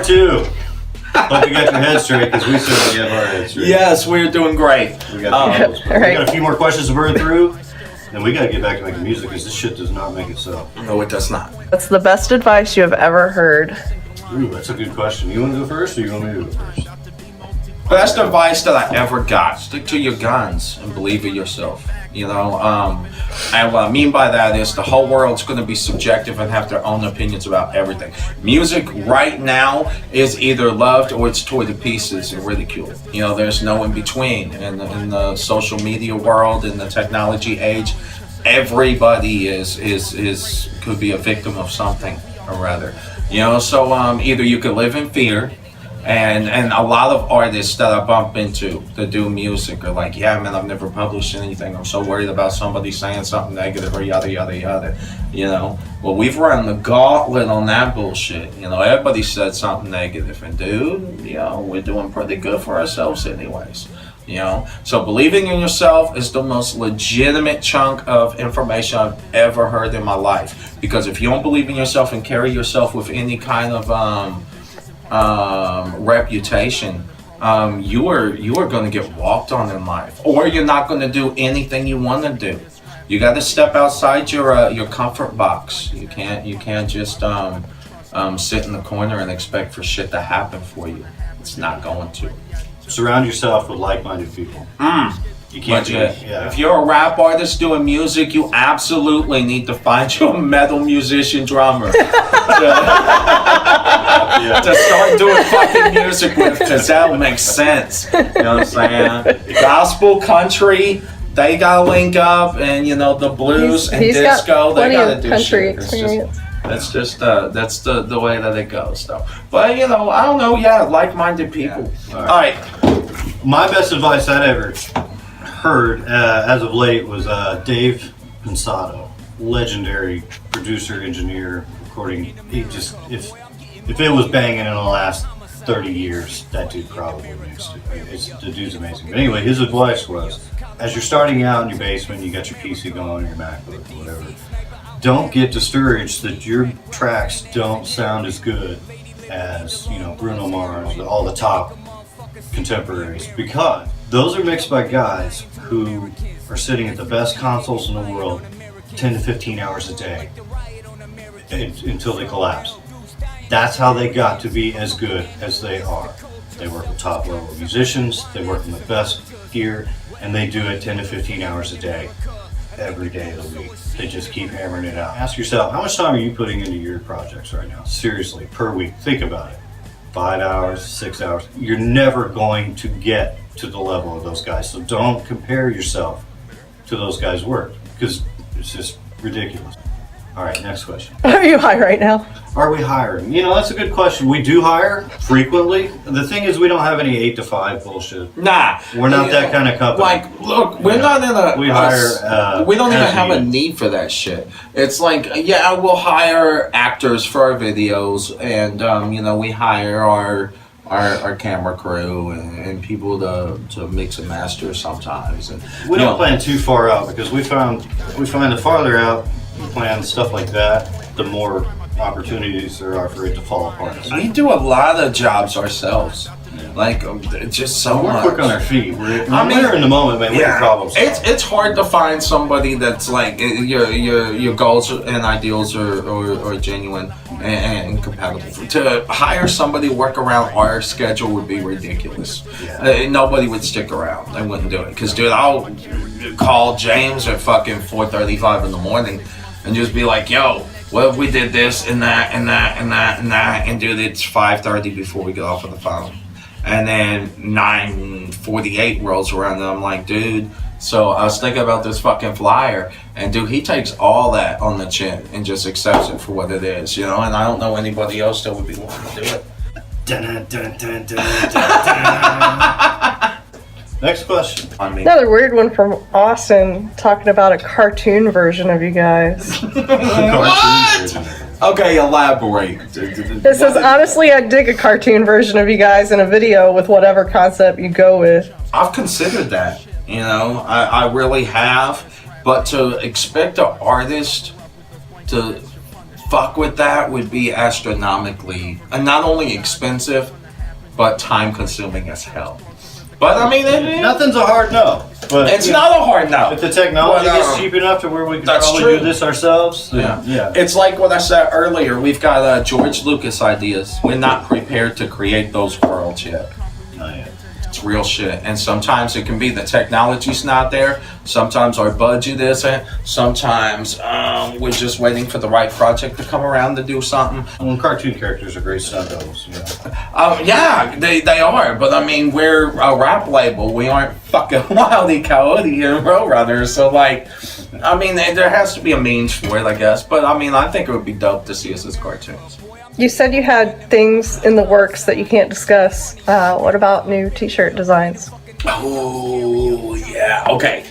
2. Hope you got your head straight, because we certainly have our heads straight. Yes, we're doing great. We got a few more questions to burn through, and we got to get back to making music, because this shit does not make itself. No, it does not. What's the best advice you have ever heard? Ooh, that's a good question. You want to go first, or you want me to go first? Best advice that I ever got: stick to your guns and believe in yourself. You know, and what I mean by that is the whole world's going to be subjective and have their own opinions about everything. Music right now is either loved or it's torn to pieces and ridiculed. You know, there's no in between. And in the social media world, in the technology age, everybody could be a victim of something or rather. You know, so either you could live in fear. And a lot of artists that I bump into that do music are like, yeah, man, I've never published anything. I'm so worried about somebody saying something negative or yada, yada, yada. You know, well, we've run the gauntlet on that bullshit. You know, everybody said something negative. And dude, you know, we're doing pretty good for ourselves anyways. You know, so believing in yourself is the most legitimate chunk of information I've ever heard in my life. Because if you don't believe in yourself and carry yourself with any kind of reputation, you are going to get walked on in life, or you're not going to do anything you want to do. You got to step outside your comfort box. You can't just sit in the corner and expect for shit to happen for you. It's not going to. Surround yourself with like-minded people. You can't do it. Yeah. If you're a rap artist doing music, you absolutely need to find your metal musician drummer to start doing fucking music with, because that makes sense. You know what I'm saying? Gospel, country, they gotta link up, and you know, the blues and disco, they gotta do country shit. experience. That's just that's the way that it goes, though. But you know, I don't know. Yeah, like-minded people. Yeah. All right. My best advice I'd ever heard as of late was Dave Pensato, legendary producer, engineer, recording. He just if it was banging in the last 30 years, that dude probably mixed it. The dude's amazing. But anyway, his advice was, as you're starting out in your basement, you got your PC going or your MacBook or whatever, don't get discouraged that your tracks don't sound as good as, you know, Bruno Mars, all the top contemporaries, because those are mixed by guys who are sitting at the best consoles in the world 10 to 15 hours a day until they collapse. That's how they got to be as good as they are. They work with top level musicians, they work in the best gear, and they do it 10 to 15 hours a day, every day of the week. They just keep hammering it out. Ask yourself, how much time are you putting into your projects right now? Seriously, per week. Think about it. 5 hours, 6 hours. You're never going to get to the level of those guys. So don't compare yourself to those guys' work, because it's just ridiculous. All right, next question. Are you high right now? Are we hiring? You know, that's a good question. We do hire frequently. The thing is, we don't have any 8 to 5 bullshit. Nah, We're not that kind of company. Like, look, we're not in a. We hire. We don't even have a needed. need for that shit. It's like, yeah, we'll hire actors for our videos, and you know, we hire our camera crew and people to mix and master sometimes. And We don't plan too far out, because we find the farther out we plan stuff like that, the more opportunities there are for it to fall apart. we do a lot of jobs ourselves. Like, just so We're much. quick on our feet. We're in the moment, man. We have problems. It's hard to find somebody that's like your goals and ideals are genuine and compatible. To hire somebody to work around our schedule would be ridiculous. Yeah. Nobody would stick around. They wouldn't do it. Because, dude, I'll call James at fucking 4:35 in the morning and just be like, yo, what if we did this and that and that and that and that, and dude, it's 5:30 before we get off of the phone. And then 9:48 rolls around and I'm like, dude, so I was thinking about this fucking flyer, and dude, he takes all that on the chin and just accepts it for what it is, you know, and I don't know anybody else that would be willing to do it. Dun, dun, dun, dun, dun, dun. Next question. I mean, Another weird one from Austin, talking about a cartoon version of you guys. What? Okay, elaborate. It says, honestly, I dig a cartoon version of you guys in a video with whatever concept you go with. I've considered that, you know, I really have, but to expect an artist to fuck with that would be astronomically, and not only expensive, but time consuming as hell. But I mean, nothing's a hard no. But it's not a hard no. If the technology gets cheap enough to where we can probably do this ourselves, then, yeah. It's like what I said earlier. We've got George Lucas ideas. We're not prepared to create those worlds yet. Not yet. It's real shit. And sometimes it can be the technology's not there. Sometimes our budget isn't. Sometimes we're just waiting for the right project to come around to do something. Well, cartoon characters are great stunt doubles, you know. Yeah, they are. But I mean, we're a rap label. We aren't fucking Wile E. Coyote and Roadrunners. So like, I mean, there has to be a means for it, I guess. But I mean, I think it would be dope to see us as cartoons. You said you had things in the works that you can't discuss. What about new t-shirt designs? Oh, yeah. Okay.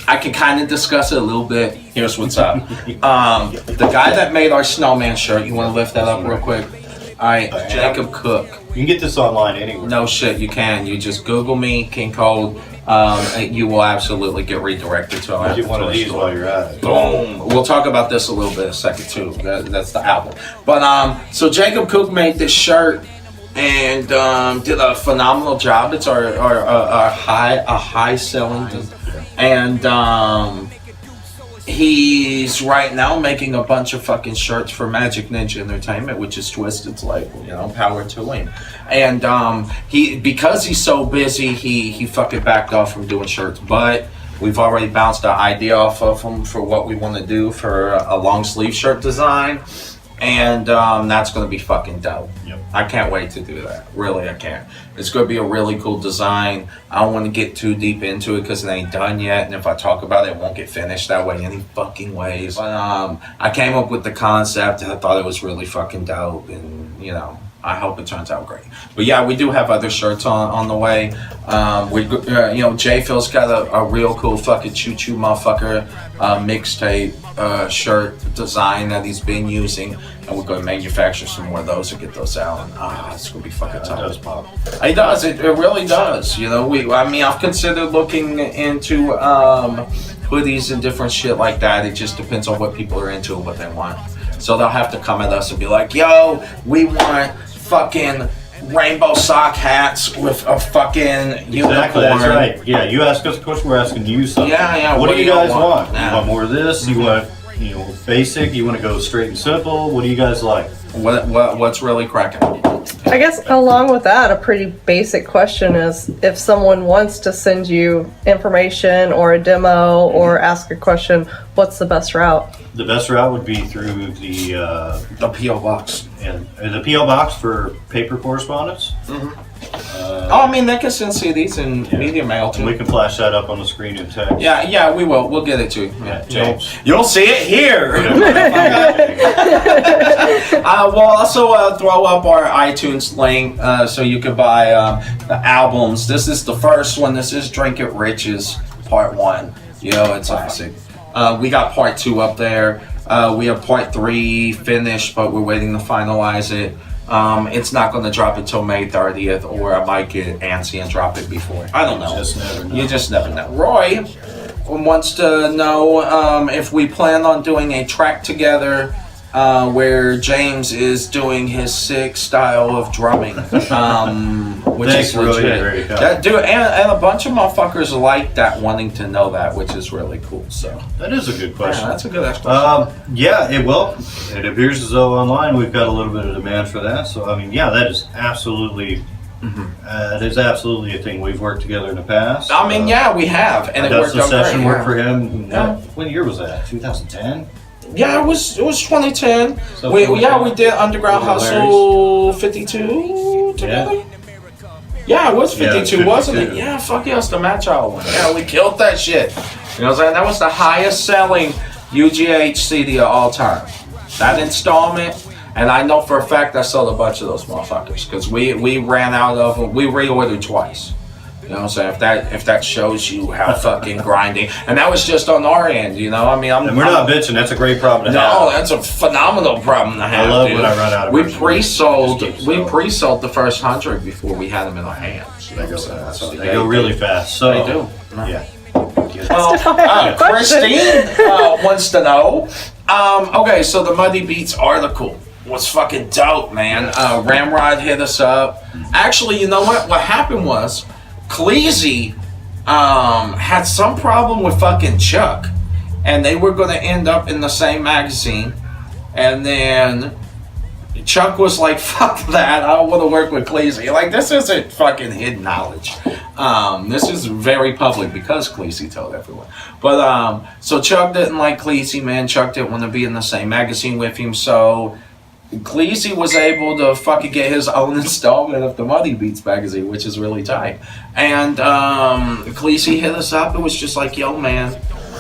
I can kind of discuss it a little bit. Here's what's up. The guy that made our snowman shirt, you want to lift that up real quick? All right, Jacob Cook. You can get this online anywhere. No shit, you can. You just Google me, King Kold. You will absolutely get redirected to our Get one of these while you're at it. Boom. We'll talk about this a little bit in a second too. That's the album. But so Jacob Cook made this shirt and did a phenomenal job. It's our high selling, and he's right now making a bunch of fucking shirts for Magic Ninja Entertainment, which is Twisted's label. You know, power to him. And he, because he's so busy, he fucking backed off from doing shirts. But we've already bounced our idea off of him for what we want to do for a long sleeve shirt design, and that's going to be fucking dope. Yep. I can't wait to do that. Really, I can't. It's going to be a really cool design. I don't want to get too deep into it because it ain't done yet, and if I talk about it, it won't get finished that way any fucking ways. But I came up with the concept, and I thought it was really fucking dope, and you know, I hope it turns out great. But yeah, we do have other shirts on the way. You know, J Phil's got a real cool fucking choo choo motherfucker mixtape shirt design that he's been using, and we're going to manufacture some more of those and get those out. And it's going to be fucking tough. It does pop. It does. It really does. You know, I mean, I've considered looking into hoodies and different shit like that. It just depends on what people are into and what they want. So they'll have to come at us and be like, yo, we want fucking rainbow sock hats with a fucking unicorn. Exactly, that's right. Yeah, you ask us a question, we're asking you something. Yeah. What do you guys want? Yeah. You want more of this? You want, you know, basic? You want to go straight and simple? What do you guys like? What's really cracking? I guess along with that, a pretty basic question is if someone wants to send you information or a demo or ask a question, what's the best route? The best route would be through the P.O. box. and the P.O. box for paper correspondence. I mean, they can send CDs in media mail too. We can flash that up on the screen in text. Yeah, we will. We'll get it to you. Yeah, James. You'll see it here. We'll also throw up our iTunes link so you can buy the albums. This is the first one. This is Drink It Riches Part 1. You know, it's classic. We got Part 2 up there. We have Part 3 finished, but we're waiting to finalize it. It's not going to drop until May 30th, or I might get antsy and drop it before. I don't know. You just never know. Roy wants to know if we plan on doing a track together where James is doing his sick style of drumming, which is legit. Dude, and a bunch of motherfuckers like that, wanting to know that, which is really cool. So that is a good question. Yeah, that's a good question. Yeah, it will. It appears as though online we've got a little bit of demand for that. So I mean, yeah, that is absolutely. That is absolutely a thing. We've worked together in the past. I mean, yeah, we have, and it worked out great. Session work for him. Yeah. What year was that? 2010. Yeah, it was 2010. So we did Underground Hustle 52 together. Yeah, it was 52, wasn't it? Yeah, fuck yes, the match hour one. Yeah, we killed that shit. You know what I'm saying? That was the highest selling UGH CD of all time. That installment, and I know for a fact I sold a bunch of those motherfuckers because we ran out of them. We reordered twice. You know what I'm saying? If that shows you how fucking grinding, and that was just on our end, you know. I mean, and we're not bitching. That's a great problem to have. No, that's a phenomenal problem to have. I love when I run out of. We pre-sold the first 100 before we had them in our hands. They go fast. They go really fast. So they do. Yeah. good. Well, Christine wants to know. Okay, so the Muddy Beats article was fucking dope, man. Ramrod hit us up. Actually, you know what? What happened was, Cleese had some problem with fucking Chuck, and they were going to end up in the same magazine, and then Chuck was like, fuck that, I don't want to work with Cleese. Like, this isn't fucking hidden knowledge. This is very public because Cleese told everyone. But, so Chuck didn't like Cleese, man. Chuck didn't want to be in the same magazine with him, so Cleese was able to fucking get his own installment of the Muddy Beats magazine, which is really tight. And Cleese hit us up. It was just like, yo, man,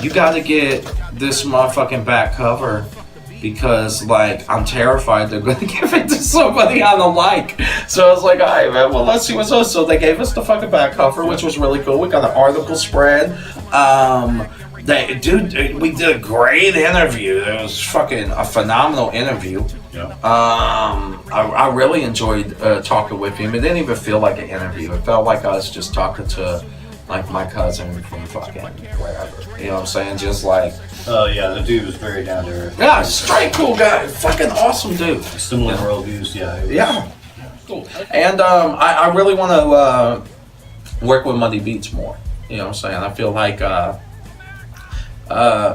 you got to get this motherfucking back cover because, like, I'm terrified they're going to give it to somebody I don't like. So I was like, all right, man, well, let's see what's up. So they gave us the fucking back cover, which was really cool. We got an article spread. Dude, we did a great interview. It was fucking a phenomenal interview. Yeah. I really enjoyed talking with him. It didn't even feel like an interview. It felt like I was just talking to, like, my cousin from fucking wherever. You know what I'm saying? Just like... Oh, yeah, the dude was very down to earth. Yeah, straight cool guy. Fucking awesome dude. Similar worldviews, yeah. Yeah. Cool. And I really want to work with Muddy Beats more. You know what I'm saying? I feel like...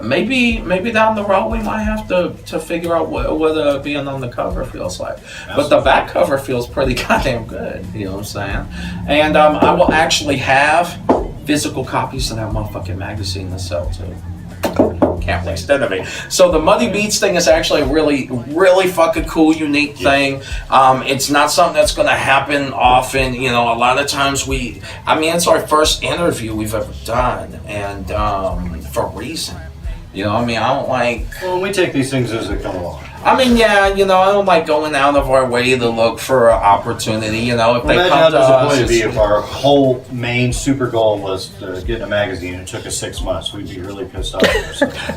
maybe down the road we might have to figure out what being on the cover feels like. Absolutely. But the back cover feels pretty goddamn good, you know what I'm saying? And I will actually have physical copies of that motherfucking magazine to sell too. Can't waste that of it. So the Muddy Beats thing is actually a really, really fucking cool, unique thing. It's not something that's going to happen often. You know, a lot of times it's our first interview we've ever done, and for a reason. You know, I mean, I don't like... Well, we take these things as they come along. I mean, yeah, you know, I don't like going out of our way to look for an opportunity, you know, if they come to us... Imagine how disappointed it'd be if our whole main super goal was to get in a magazine and it took us 6 months. We'd be really pissed off.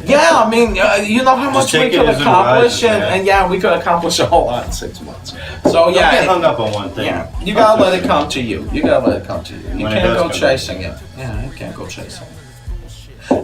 Yeah, I mean, you know how much we could accomplish, and yeah, we could accomplish a whole lot in 6 months. So, yeah... Don't get hung up on one thing. Yeah, you gotta let it come to you. You gotta let it come to you. You can't go chasing it. Yeah, you can't go chasing it.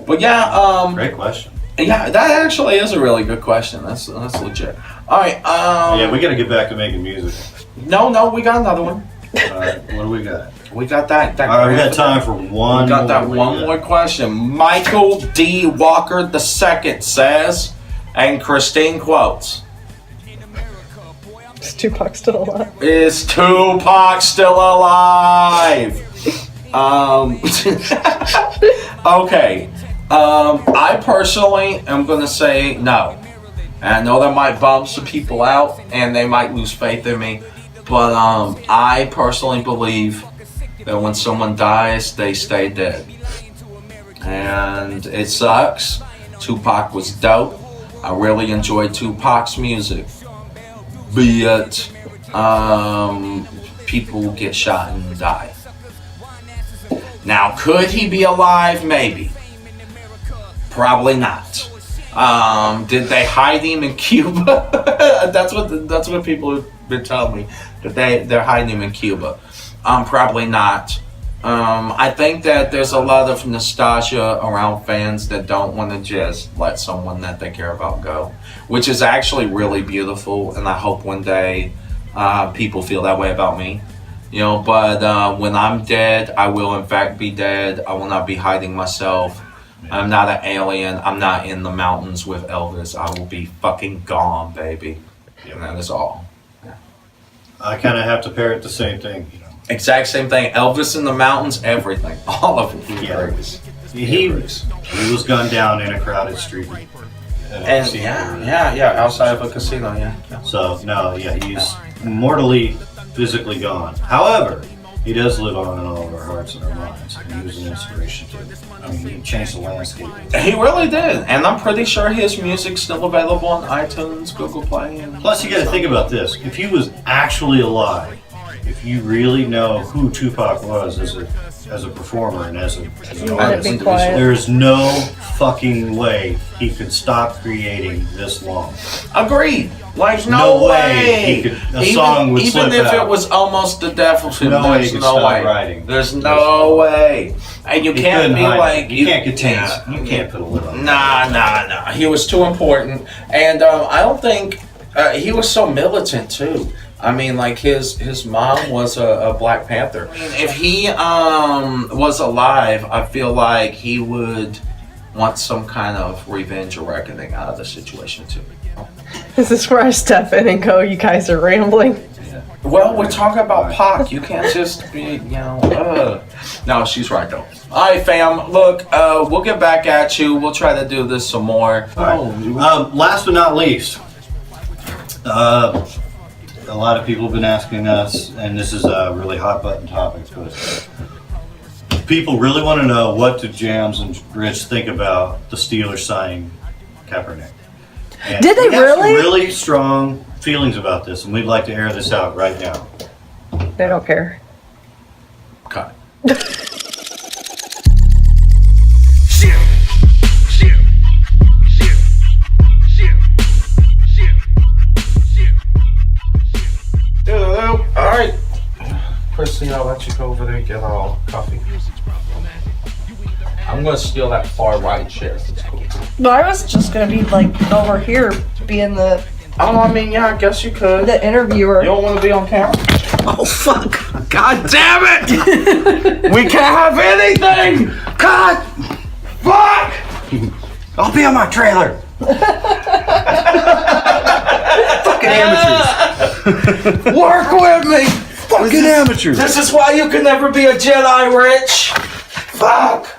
But yeah, Great question. Yeah, that actually is a really good question. That's legit. All right. Yeah, we got to get back to making music. No, we got another one. All right, what do we got? We got that. All right, we got time for one. We got that one more question. Michael D. Walker II says, and Christine quotes, Is Tupac still alive? Is Tupac still alive? Okay. I personally am going to say no. And I know that might bum some people out and they might lose faith in me. But I personally believe that when someone dies, they stay dead. And it sucks. Tupac was dope. I really enjoyed Tupac's music. But people get shot and die. Now, could he be alive? Maybe. Probably not. Did they hide him in Cuba? that's what people have been telling me, that they're hiding him in Cuba. Probably not. I think that there's a lot of nostalgia around fans that don't want to just let someone that they care about go, which is actually really beautiful, and I hope one day people feel that way about me. You know, but when I'm dead, I will in fact be dead. I will not be hiding myself. I'm not an alien. I'm not in the mountains with Elvis. I will be fucking gone, baby. And that is all. Yeah. I kind of have to parrot the same thing. You know. Exact same thing. Elvis in the mountains, everything. All of it. He was gunned down in a crowded street. And yeah, outside of a casino, yeah. So, no, yeah, he's mortally, physically gone. However, he does live on in all of our hearts and our minds. And he was an inspiration to it. I mean, he changed the landscape. He really did. And I'm pretty sure his music's still available on iTunes, Google Play. And plus, you got to think about this. If he was actually alive, if you really know who Tupac was as a as a performer and as an Wouldn't artist. be quiet. There is no fucking way he could stop creating this long. Agreed. Like No way he could- a song would even slip if out. it was almost the death of him. No way he There's could no stop way. writing. There's no way. And you He can't couldn't be hide like it. You can't contain it. You can't put a lid on it. Nah. He was too important, and I don't think he was so militant too. I mean, like his mom was a Black Panther. I mean, if he was alive, I feel like he would want some kind of revenge or reckoning out of the situation too. This is where I step in and go, you guys are rambling. Well, we're talking about Pac. You can't just be, No, she's right though. All right, fam. Look, we'll get back at you. We'll try to do this some more. All right. Last but not least, a lot of people have been asking us, and this is a really hot button topic, but people really want to know, what do Jams and Rich think about the Steelers signing Kaepernick? And Did they we have some really? really strong feelings about this, and we'd like to air this out right now. They don't care. Cut. All right, Chrissy, I'll let you go over there and get all coffee. I'm gonna steal that far right chair. It's cool. No, I was just gonna be like over here being the Oh, I mean, yeah, I guess you could. the interviewer. You don't want to be on camera? Oh fuck! God damn it! We can't have anything! God! Fuck! I'll be on my trailer. Fucking amateurs. Work with me! Fucking amateurs. This is why you can never be a Jedi, Rich! Fuck!